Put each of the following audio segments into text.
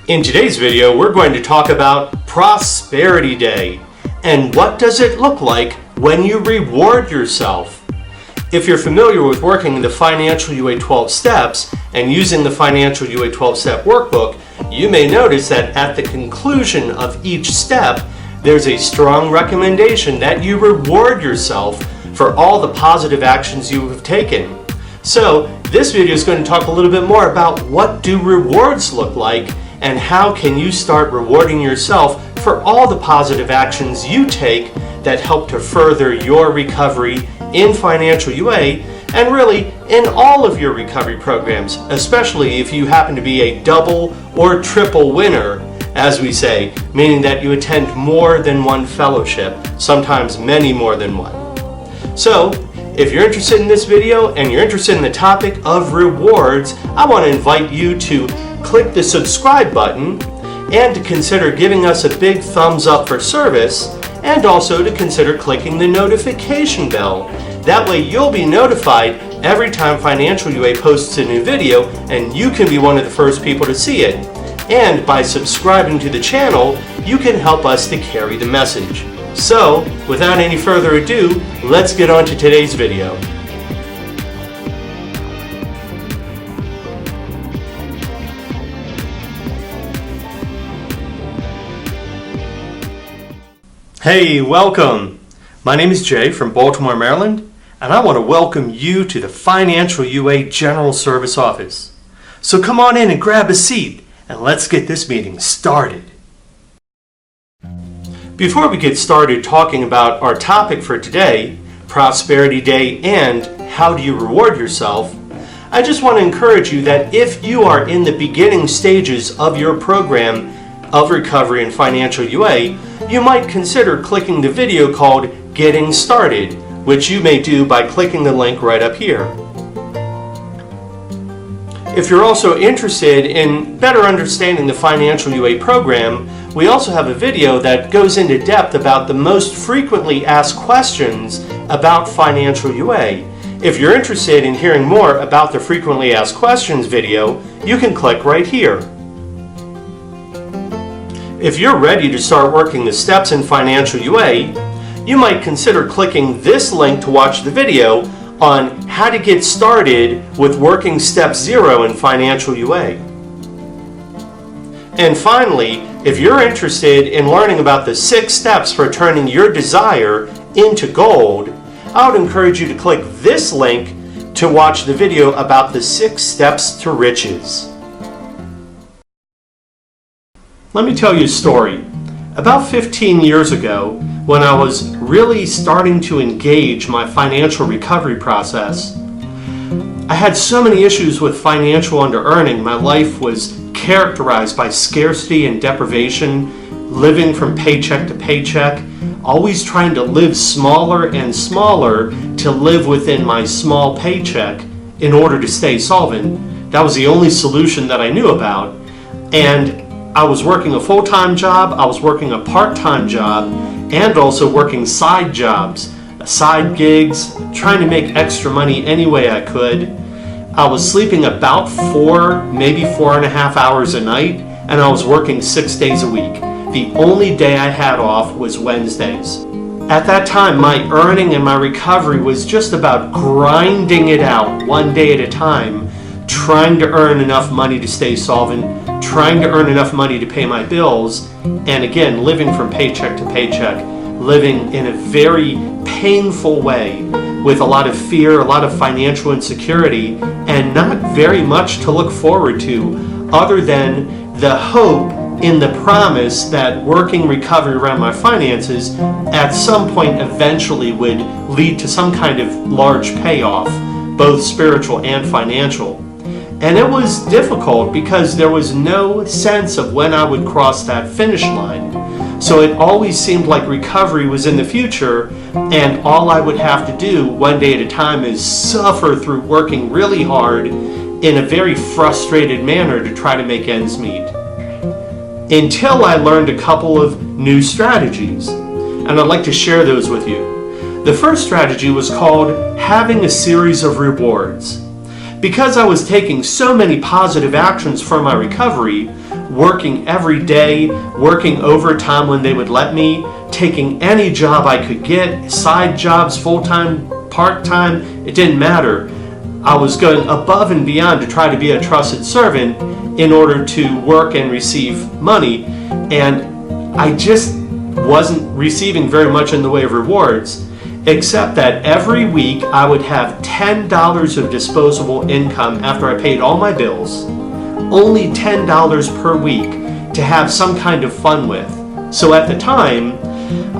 In today's video, we're going to talk about Prosperity Day and what does it look like when you reward yourself. If you're familiar with working in the Financial UA 12 steps and using the Financial UA 12 Step Workbook, you may notice that at the conclusion of each step, there's a strong recommendation that you reward yourself for all the positive actions you have taken. So this video is going to talk a little bit more about what do rewards look like and how can you start rewarding yourself for all the positive actions you take that help to further your recovery in Financial UA and really in all of your recovery programs, especially if you happen to be a double or triple winner, as we say, meaning that you attend more than one fellowship, sometimes many more than one. So, if you're interested in this video and you're interested in the topic of rewards, I want to invite you to click the subscribe button and to consider giving us a big thumbs up for service and also to consider clicking the notification bell. That way you'll be notified every time Financial UA posts a new video and you can be one of the first people to see it. And by subscribing to the channel, you can help us to carry the message. So, without any further ado, let's get on to today's video. Hey, welcome! My name is Jay from Baltimore, Maryland, and I want to welcome you to the Financial UA General Service Office. So come on in and grab a seat, and let's get this meeting started. Before we get started talking about our topic for today, Prosperity Day and how do you reward yourself, I just want to encourage you that if you are in the beginning stages of your program of recovery in Financial UA, you might consider clicking the video called Getting Started, which you may do by clicking the link right up here. If you're also interested in better understanding the Financial UA program, we also have a video that goes into depth about the most frequently asked questions about Financial UA. If you're interested in hearing more about the frequently asked questions video, you can click right here. If you're ready to start working the steps in Financial UA, you might consider clicking this link to watch the video on how to get started with working Step 0 in Financial UA. And finally, if you're interested in learning about the 6 steps for turning your desire into gold, I would encourage you to click this link to watch the video about the 6 steps to riches. Let me tell you a story. About 15 years ago, when I was really starting to engage my financial recovery process, I had so many issues with financial under-earning. My life was characterized by scarcity and deprivation, living from paycheck to paycheck, always trying to live smaller and smaller to live within my small paycheck in order to stay solvent. That was the only solution that I knew about. And I was working a full-time job, I was working a part-time job, and also working side jobs, side gigs, trying to make extra money any way I could. I was sleeping about 4, maybe 4.5 hours a night, and I was working 6 days a week. The only day I had off was Wednesdays. At that time, my earning and my recovery was just about grinding it out one day at a time, trying to earn enough money to stay solvent, trying to earn enough money to pay my bills, and again, living from paycheck to paycheck, living in a very painful way with a lot of fear, a lot of financial insecurity, and not very much to look forward to other than the hope in the promise that working recovery around my finances at some point eventually would lead to some kind of large payoff, both spiritual and financial. And it was difficult because there was no sense of when I would cross that finish line. So it always seemed like recovery was in the future, and all I would have to do one day at a time is suffer through working really hard in a very frustrated manner to try to make ends meet. Until I learned a couple of new strategies, and I'd like to share those with you. The first strategy was called having a series of rewards. because I was taking so many positive actions for my recovery, working every day, working overtime when they would let me, taking any job I could get, side jobs, full-time, part-time, it didn't matter. I was going above and beyond to try to be a trusted servant in order to work and receive money, and I just wasn't receiving very much in the way of rewards, except that every week I would have $10 of disposable income after I paid all my bills, only $10 per week to have some kind of fun with. So at the time,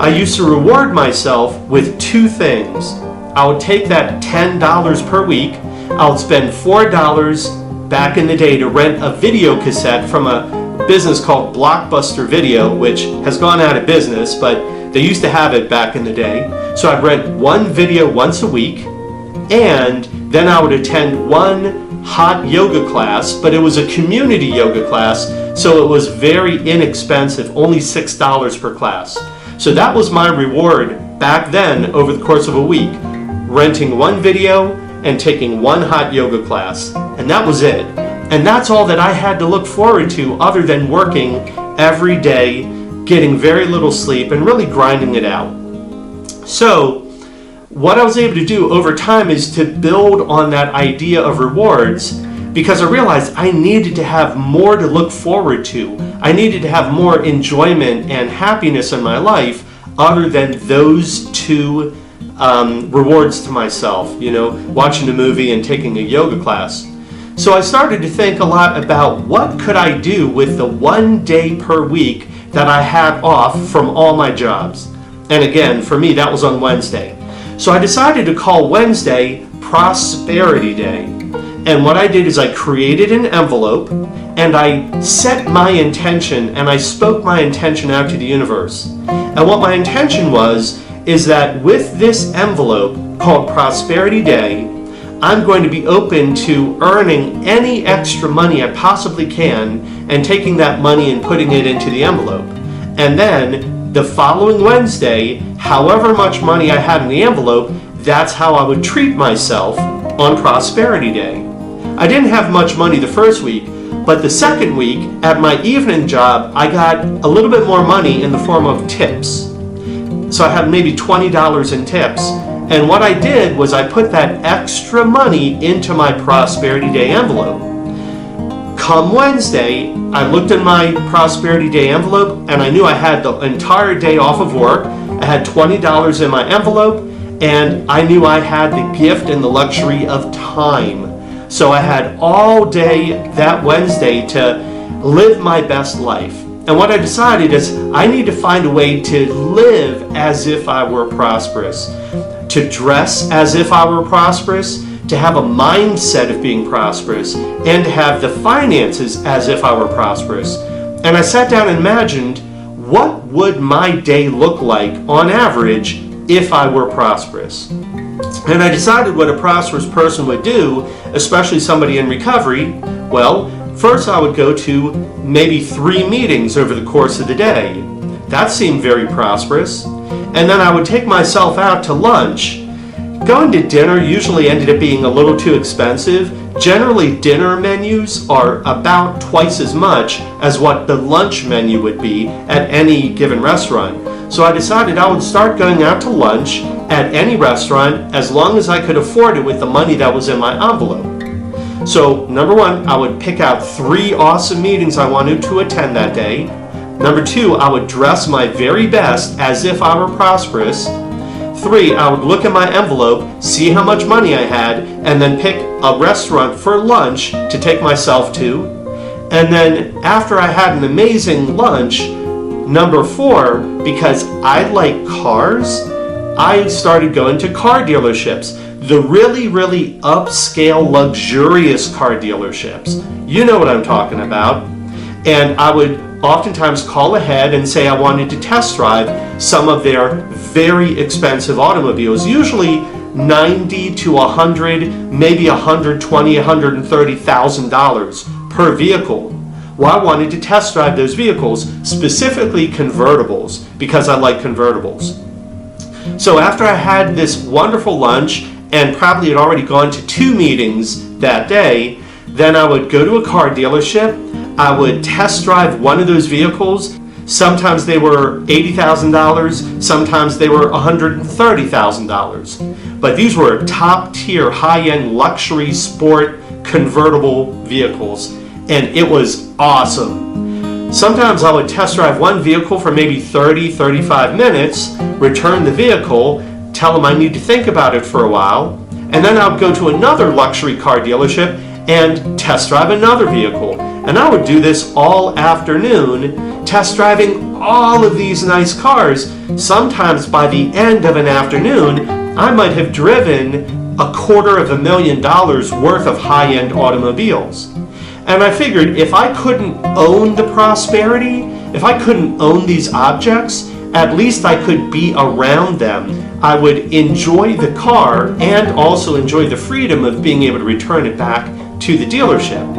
I used to reward myself with two things. I would take that $10 per week, I would spend $4 back in the day to rent a video cassette from a business called Blockbuster Video, which has gone out of business, but they used to have it back in the day. So I'd rent one video once a week, and then I would attend one hot yoga class, but it was a community yoga class, so it was very inexpensive, only $6 per class. So that was my reward back then over the course of a week, renting one video and taking one hot yoga class, and that was it. And that's all that I had to look forward to other than working every day, getting very little sleep, and really grinding it out. So what I was able to do over time is to build on that idea of rewards, because I realized I needed to have more to look forward to. I needed to have more enjoyment and happiness in my life other than those two rewards to myself, watching a movie and taking a yoga class. So I started to think a lot about what could I do with the 1 day per week that I had off from all my jobs. And again, for me, that was on Wednesday. So I decided to call Wednesday Prosperity Day. And what I did is I created an envelope and I set my intention and I spoke my intention out to the universe. And what my intention was is that with this envelope called Prosperity Day, I'm going to be open to earning any extra money I possibly can and taking that money and putting it into the envelope. And then the following Wednesday, however much money I had in the envelope, that's how I would treat myself on Prosperity Day. I didn't have much money the first week, but the second week at my evening job, I got a little bit more money in the form of tips. So I had maybe $20 in tips. And what I did was I put that extra money into my Prosperity Day envelope. Come Wednesday, I looked in my Prosperity Day envelope and I knew I had the entire day off of work. I had $20 in my envelope and I knew I had the gift and the luxury of time. So I had all day that Wednesday to live my best life. And what I decided is I need to find a way to live as if I were prosperous, to dress as if I were prosperous, to have a mindset of being prosperous, and to have the finances as if I were prosperous. And I sat down and imagined, what would my day look like on average if I were prosperous? And I decided what a prosperous person would do, especially somebody in recovery. Well, first I would go to maybe 3 meetings over the course of the day. That seemed very prosperous. And then I would take myself out to lunch. Going to dinner usually ended up being a little too expensive. Generally, dinner menus are about twice as much as what the lunch menu would be at any given restaurant. So I decided I would start going out to lunch at any restaurant as long as I could afford it with the money that was in my envelope. So number 1, I would pick out 3 awesome meetings I wanted to attend that day. Number 2, I would dress my very best as if I were prosperous. 3, I would look at my envelope, see how much money I had, and then pick a restaurant for lunch to take myself to. And then after I had an amazing lunch, number 4, because I like cars, I started going to car dealerships. The really, really upscale, luxurious car dealerships. You know what I'm talking about. And I would oftentimes call ahead and say I wanted to test drive some of their very expensive automobiles, usually $90,000 to $100,000, maybe $120,000, $130,000 per vehicle. Well, I wanted to test drive those vehicles, specifically convertibles, because I like convertibles. So after I had this wonderful lunch and probably had already gone to 2 meetings that day, then I would go to a car dealership. I would test drive one of those vehicles. Sometimes they were $80,000, sometimes they were $130,000. But these were top tier, high-end luxury sport convertible vehicles, and it was awesome. Sometimes I would test drive one vehicle for maybe 30-35 minutes, return the vehicle, tell them I need to think about it for a while, and then I would go to another luxury car dealership and test drive another vehicle. And I would do this all afternoon, test driving all of these nice cars. Sometimes by the end of an afternoon, I might have driven $250,000 worth of high-end automobiles. And I figured if I couldn't own the prosperity, if I couldn't own these objects, at least I could be around them. I would enjoy the car and also enjoy the freedom of being able to return it back to the dealership.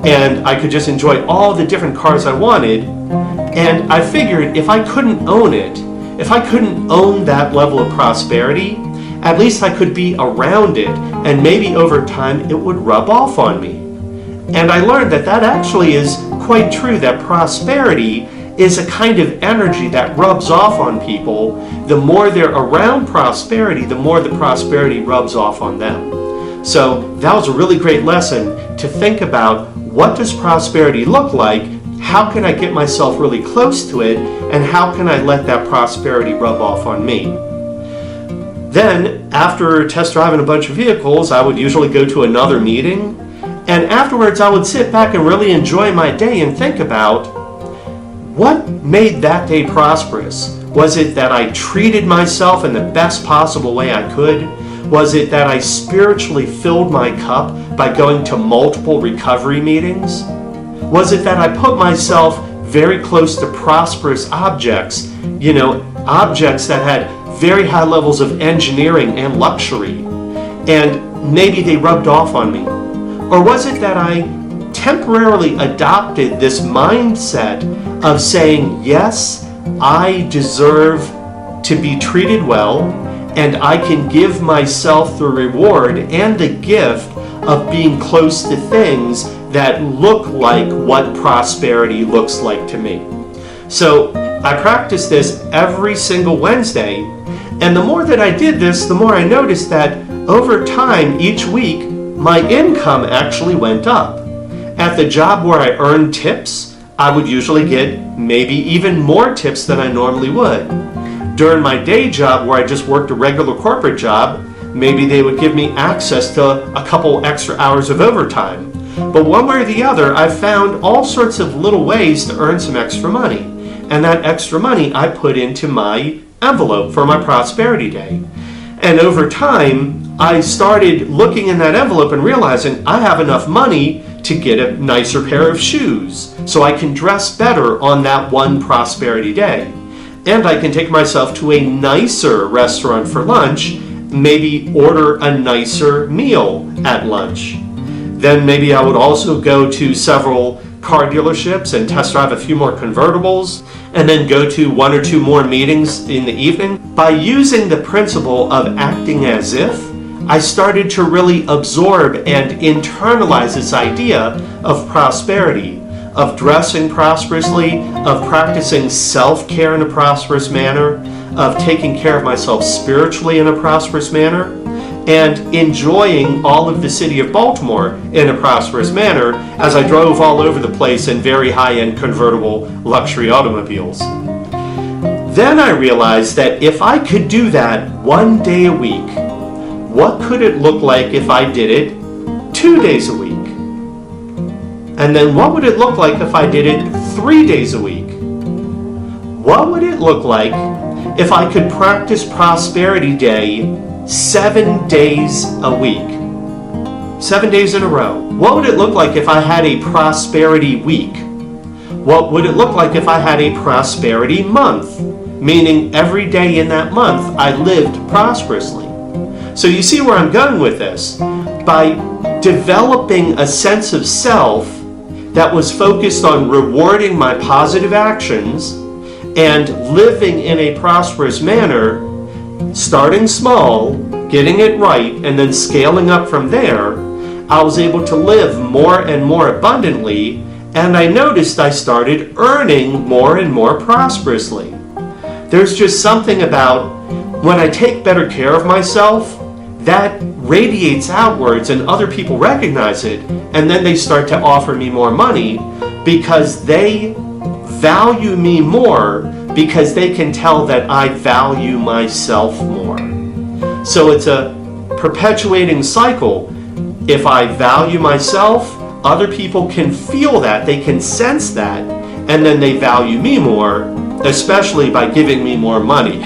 And I could just enjoy all the different cars I wanted. And I figured if I couldn't own it, if I couldn't own that level of prosperity, at least I could be around it, and maybe over time it would rub off on me. And I learned that that actually is quite true, that prosperity is a kind of energy that rubs off on people. The more they're around prosperity, the more the prosperity rubs off on them. So that was a really great lesson to think about, what does prosperity look like? How can I get myself really close to it? And how can I let that prosperity rub off on me? Then, after test driving a bunch of vehicles, I would usually go to another meeting. And afterwards, I would sit back and really enjoy my day and think about, what made that day prosperous? Was it that I treated myself in the best possible way I could? Was it that I spiritually filled my cup by going to multiple recovery meetings? Was it that I put myself very close to prosperous objects, objects that had very high levels of engineering and luxury, and maybe they rubbed off on me? Or was it that I temporarily adopted this mindset of saying, yes, I deserve to be treated well, and I can give myself the reward and the gift of being close to things that look like what prosperity looks like to me. So I practiced this every single Wednesday, and the more that I did this, the more I noticed that over time, each week, my income actually went up. At the job where I earned tips, I would usually get maybe even more tips than I normally would. During my day job where I just worked a regular corporate job, maybe they would give me access to a couple extra hours of overtime. But one way or the other, I found all sorts of little ways to earn some extra money. And that extra money I put into my envelope for my prosperity day. And over time, I started looking in that envelope and realizing I have enough money to get a nicer pair of shoes so I can dress better on that one prosperity day. And I can take myself to a nicer restaurant for lunch, maybe order a nicer meal at lunch. Then maybe I would also go to several car dealerships and test drive a few more convertibles, and then go to 1 or 2 more meetings in the evening. By using the principle of acting as if, I started to really absorb and internalize this idea of prosperity, of dressing prosperously, of practicing self-care in a prosperous manner, of taking care of myself spiritually in a prosperous manner, and enjoying all of the city of Baltimore in a prosperous manner as I drove all over the place in very high-end convertible luxury automobiles. Then I realized that if I could do that 1 day a week, what could it look like if I did it 2 days a week? And then what would it look like if I did it 3 days a week? What would it look like if I could practice Prosperity Day 7 days a week? 7 days in a row. What would it look like if I had a Prosperity Week? What would it look like if I had a Prosperity Month? Meaning every day in that month I lived prosperously. So you see where I'm going with this. By developing a sense of self that was focused on rewarding my positive actions and living in a prosperous manner, starting small, getting it right, and then scaling up from there, I was able to live more and more abundantly, and I noticed I started earning more and more prosperously. There's just something about when I take better care of myself, that radiates outwards and other people recognize it, and then they start to offer me more money because they value me more, because they can tell that I value myself more. So it's a perpetuating cycle. If I value myself, other people can feel that, they can sense that, and then they value me more, especially by giving me more money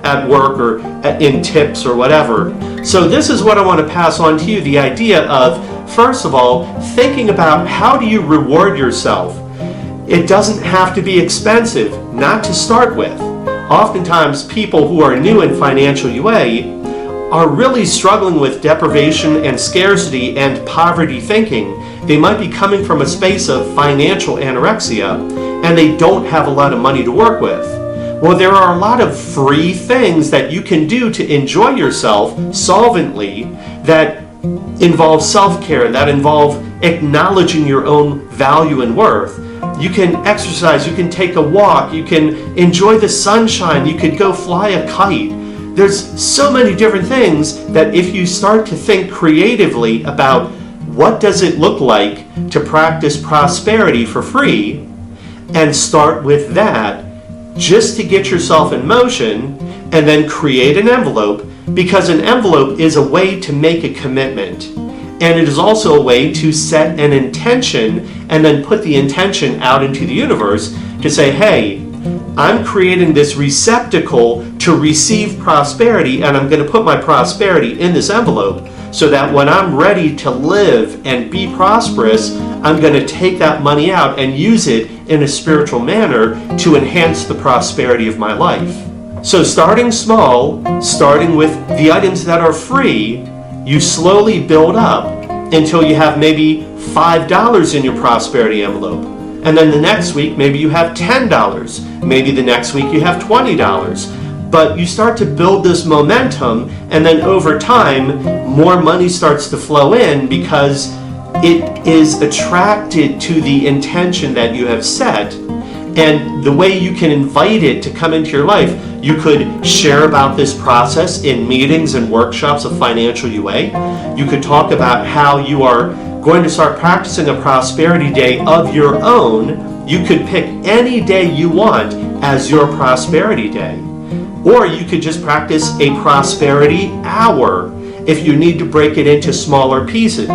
at work or in tips or whatever. So this is what I want to pass on to you, the idea of, first of all, thinking about how do you reward yourself. It doesn't have to be expensive, not to start with. Oftentimes people who are new in financial UA are really struggling with deprivation and scarcity and poverty thinking. They might be coming from a space of financial anorexia and they don't have a lot of money to work with. Well, there are a lot of free things that you can do to enjoy yourself solvently that involve self-care, that involve acknowledging your own value and worth. You can exercise, you can take a walk, you can enjoy the sunshine, you could go fly a kite. There's so many different things that if you start to think creatively about what does it look like to practice prosperity for free, and start with that just to get yourself in motion, and then create an envelope, because an envelope is a way to make a commitment. And it is also a way to set an intention and then put the intention out into the universe to say, hey, I'm creating this receptacle to receive prosperity, and I'm going to put my prosperity in this envelope so that when I'm ready to live and be prosperous, I'm going to take that money out and use it in a spiritual manner to enhance the prosperity of my life. So starting small, starting with the items that are free, you slowly build up until you have maybe $5 in your prosperity envelope. And then the next week, maybe you have $10. Maybe the next week you have $20. But you start to build this momentum, and then over time, more money starts to flow in because it is attracted to the intention that you have set. And the way you can invite it to come into your life, you could share about this process in meetings and workshops of financial UA. You could talk about how you are going to start practicing a prosperity day of your own. You could pick any day you want as your prosperity day. Or you could just practice a prosperity hour if you need to break it into smaller pieces.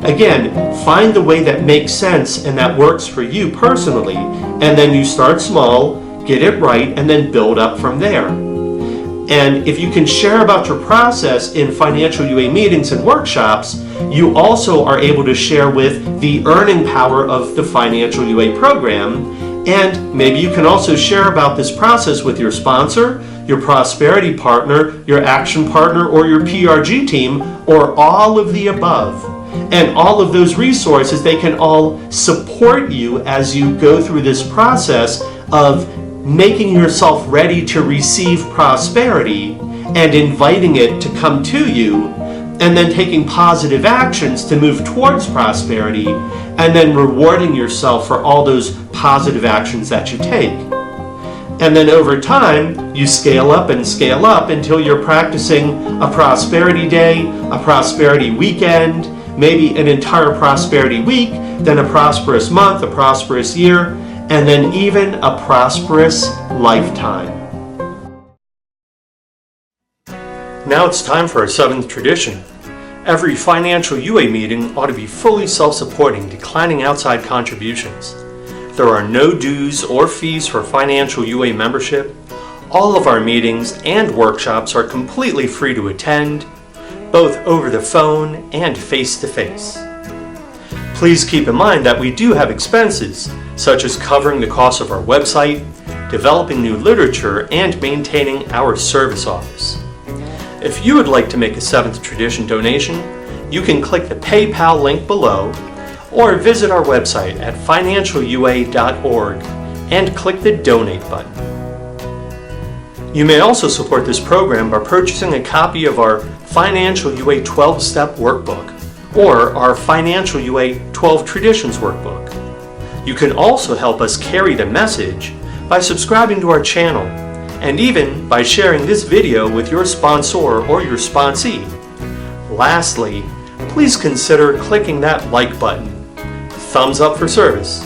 Again, find the way that makes sense and that works for you personally, and then you start small, get it right, and then build up from there. And if you can share about your process in financial UA meetings and workshops, you also are able to share with the earning power of the financial UA program. And maybe you can also share about this process with your sponsor, your prosperity partner, your action partner, or your PRG team, or all of the above. And all of those resources, they can all support you as you go through this process of making yourself ready to receive prosperity and inviting it to come to you, and then taking positive actions to move towards prosperity, and then rewarding yourself for all those positive actions that you take. And then over time, you scale up until you're practicing a prosperity day, a prosperity weekend, maybe an entire prosperity week, then a prosperous month, a prosperous year, and then even a prosperous lifetime. Now it's time for our 7th tradition. Every financial UA meeting ought to be fully self-supporting, declining outside contributions. There are no dues or fees for financial UA membership. All of our meetings and workshops are completely free to attend, both over the phone and face-to-face. Please keep in mind that we do have expenses, such as covering the cost of our website, developing new literature, and maintaining our service office. If you would like to make a 7th tradition donation, you can click the PayPal link below or visit our website at financialua.org and click the Donate button. You may also support this program by purchasing a copy of our Financial UA 12-Step Workbook or our Financial UA 12 Traditions Workbook. You can also help us carry the message by subscribing to our channel and even by sharing this video with your sponsor or your sponsee. Lastly, please consider clicking that like button. Thumbs up for service.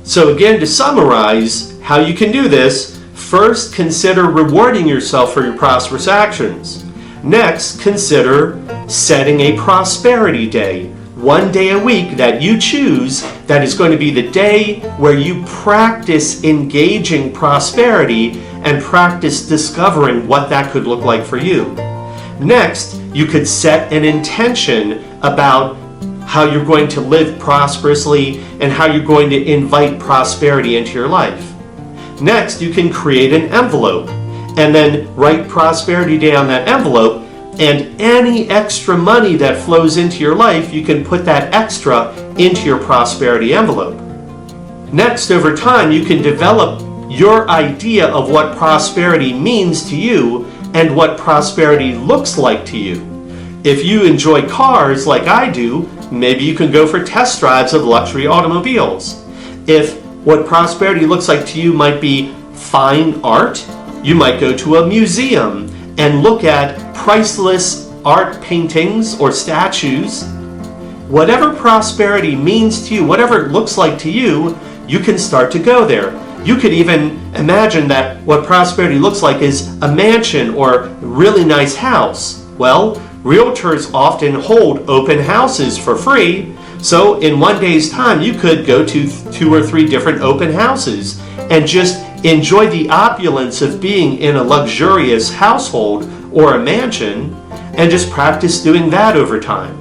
So again, to summarize how you can do this, first consider rewarding yourself for your prosperous actions. Next, consider setting a prosperity day, one day a week that you choose that is going to be the day where you practice engaging prosperity and practice discovering what that could look like for you. Next, you could set an intention about how you're going to live prosperously and how you're going to invite prosperity into your life. Next, you can create an envelope and then write Prosperity Day on that envelope, and any extra money that flows into your life, you can put that extra into your prosperity envelope. Next, over time, you can develop your idea of what prosperity means to you and what prosperity looks like to you. If you enjoy cars like I do, maybe you can go for test drives of luxury automobiles. If what prosperity looks like to you might be fine art, you might go to a museum and look at priceless art paintings or statues. Whatever prosperity means to you, whatever it looks like to you, you can start to go there. You could even imagine that what prosperity looks like is a mansion or a really nice house. Well, realtors often hold open houses for free, so in one day's time you could go to 2 or 3 different open houses and just enjoy the opulence of being in a luxurious household or a mansion and just practice doing that over time.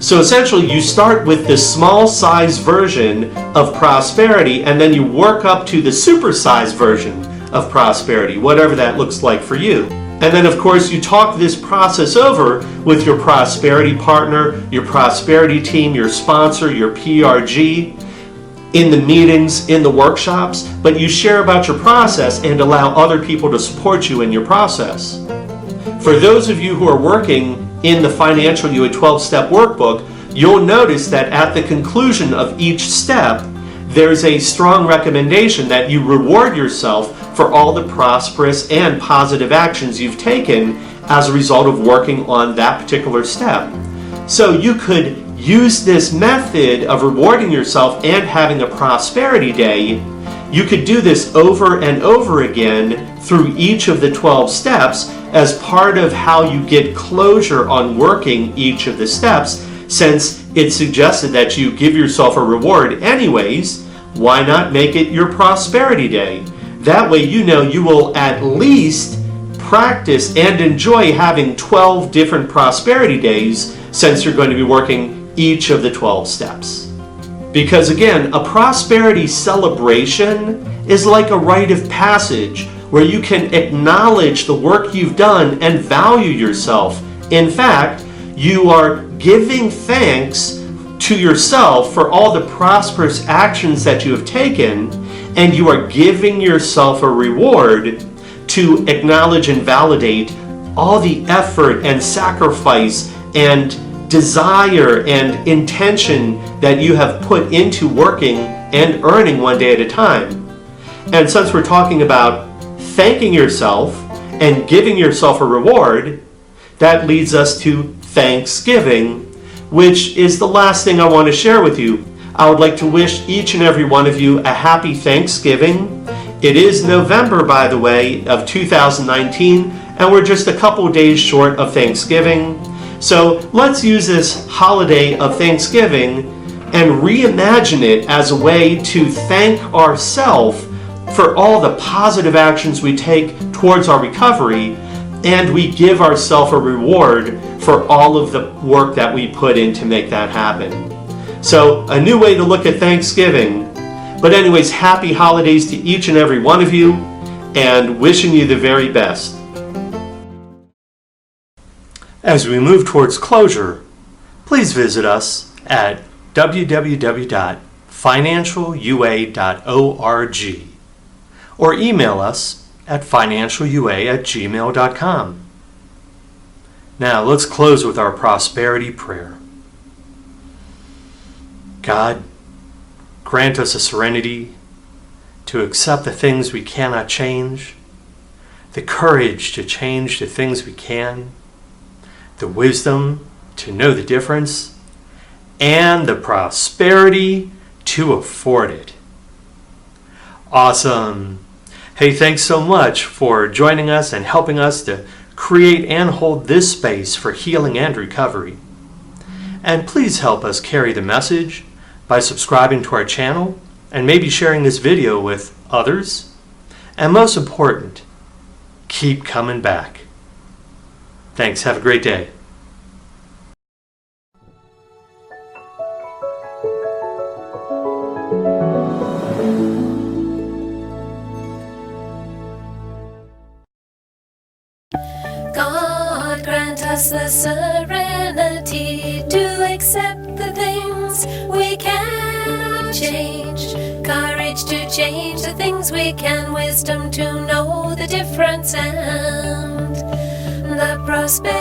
So essentially you start with the small size version of prosperity and then you work up to the supersized version of prosperity, whatever that looks like for you. And then of course you talk this process over with your prosperity partner, your prosperity team, your sponsor, your PRG, in the meetings, in the workshops, but you share about your process and allow other people to support you in your process. For those of you who are working in the Financial UA 12-Step Workbook, you'll notice that at the conclusion of each step, there's a strong recommendation that you reward yourself for all the prosperous and positive actions you've taken as a result of working on that particular step. So you could use this method of rewarding yourself and having a prosperity day. You could do this over and over again through each of the 12 steps as part of how you get closure on working each of the steps. Since it's suggested that you give yourself a reward anyways, why not make it your prosperity day? That way you know you will at least practice and enjoy having 12 different prosperity days since you're going to be working each of the 12 steps. Because again, a prosperity celebration is like a rite of passage where you can acknowledge the work you've done and value yourself. In fact, you are giving thanks to yourself for all the prosperous actions that you have taken, and you are giving yourself a reward to acknowledge and validate all the effort and sacrifice and desire and intention that you have put into working and earning one day at a time. And since we're talking about thanking yourself and giving yourself a reward, that leads us to Thanksgiving, which is the last thing I want to share with you. I would like to wish each and every one of you a happy Thanksgiving. It is November, by the way, of 2019, and we're just a couple days short of Thanksgiving. So let's use this holiday of Thanksgiving and reimagine it as a way to thank ourselves for all the positive actions we take towards our recovery, and we give ourselves a reward for all of the work that we put in to make that happen. So a new way to look at Thanksgiving. But anyways, happy holidays to each and every one of you, and wishing you the very best. As we move towards closure, please visit us at www.financialua.org or email us at financialua@gmail.com. Now let's close with our prosperity prayer. God, grant us a serenity to accept the things we cannot change, the courage to change the things we can, the wisdom to know the difference, and the prosperity to afford it. Awesome. Hey, thanks so much for joining us and helping us to create and hold this space for healing and recovery. And please help us carry the message by subscribing to our channel and maybe sharing this video with others. And most important, keep coming back. Thanks. Have a great day. God grant us the serenity to accept the things we cannot change, courage to change the things we can, wisdom to know the difference, and the prosperity